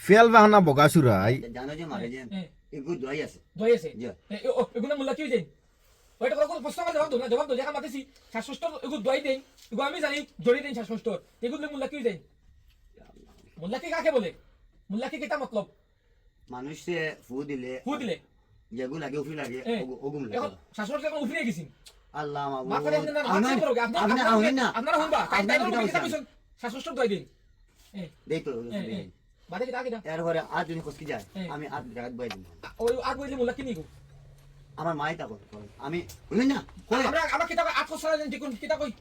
fail বাহানা বগাসুরাই জানো যে মারে যে এগুলো দই আছে দই আছে জি এগুলো মূল্য কি দেন ওইটা কোনো প্রশ্ন করে জবাব দো দেখা মাতেছি শ্বাসকষ্ট এগুলো দই দেন এগুলো আমি জানি জড়ি দেন শ্বাসকষ্ট এগুলো মূল্য কি দেন মূল্য কি কাকে বলে মূল্য কি কিতা মতলব মানুষে ফু দিলে যেগুলো লাগে উফরি লাগে ওগুম লাগে এখন শ্বাসকষ্ট এখন উফরে গেছি আল্লাহ মাথায় আপনি না আপনারা শুনবা শ্বাসকষ্ট দই দেন দেই তো বাদে কি তাকে এরপরে আজ যদি খসকি যায় আমি আজ জায়গা বই দিব ওই আগ বইলে মূল্য কি নিগো আমার মাই তা করে আমি বুঝলি না আমরা কিতাব আটশো সালে দেখুন কিতাব কই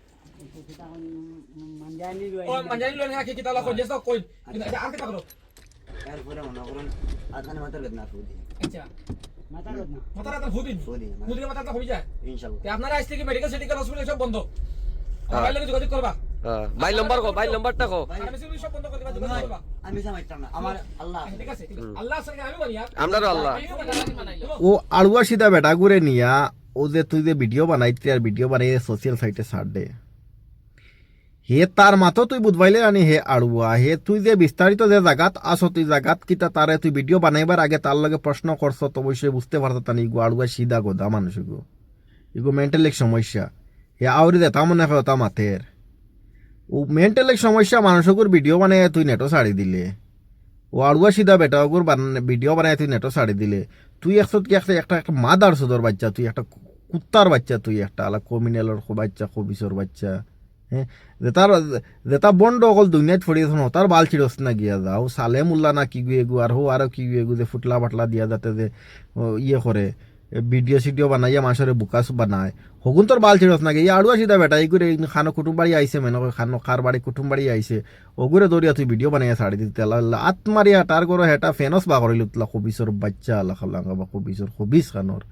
manjani lo na kita la konjes koi আর কিতা করো এরপরে মনে করুন আখানে মাথার বেদনা ফু দিই আচ্ছা মাথার ব্যথা ফুদিন ফুদিন মাথার ব্যথা হয়ে যায় ইনশাআল্লাহ তে আপনারা আজ থেকে মেডিকেল সেডিকেল হসপিটাল সব বন্ধ মোবাইল লাগে যোগাযোগ করবা ভাই নাম্বারটা কো আমি সব বন্ধ করে দিবা যোগাযোগ করবা আমি সামাইতাম না আমার আল্লাহ ঠিক আছে আল্লাহ সঙ্গে আমি বলি আমরাও আল্লাহ ও আড়ুয়া সিধা বেটা করে নিয়া ও যে তুই যে ভিডিও বানাইতে আর ভিডিও বানিয়ে সোশ্যাল সাইটে ছাড় দে হে তার মাতো তুই বুঝবাইলে আনি হে আড়ুয়া হে তুই যে বিস্তারিত যে জায়গাত আসো তুই জায়গাত কিতা তারে তুই ভিডিও বানাইবার আগে তার লগে প্রশ্ন করছ তো অবশ্যই বুঝতে পারত তানি ইগো আড়ুয়া সিধা গোদা মানুষ ইগো ইগো মেন্টাল এক সমস্যা হে আউরি দে তা মনে হয় তা মাথের ও মেন্টাল এক সমস্যা মানুষগুর ভিডিও বানাই তুই নেটো ছাড়ি দিলে ও আড়ুয়া সিধা বেটা ওগুর ভিডিও বানাই তুই নেটো ছাড়ি দিলে তুই একটা মাদার সুদর বাচ্চা তুই একটা কুত্তার বাচ্চা তুই একটা আলা কমিনালের বাচ্চা খবিসর বাচ্চা হ্যাঁ যেটা বন্ড অকল দুনিয়াত ফড়িয়ে তার বাল ছিড়স না গিয়া যাও সালে মুল্লা না কি গুয়ে গু আর হো আরো কি গুয়ে গু যে ফুটলা বাটলা দিয়া যাতে যে ইয়ে করে ভিডিও সিডিও বানাইয়া মানুষের বুকাস বানায় হগুন তোর বাল ছিড়স না গিয়া আড়ুয়া সিধা বেটা এই করে খানো কুটুম বাড়ি আইসে মেন খানো খার বাড়ি কুটুম বাড়ি আইসে ওগুরে দরিয়া তুই ভিডিও বানাইয়া ছাড়ি দিতে আত্মারিয়া তার করে হেটা ফেনস বা করিল খবিসর বাচ্চা আল্লাহ বা খবিসর খবিস খানোর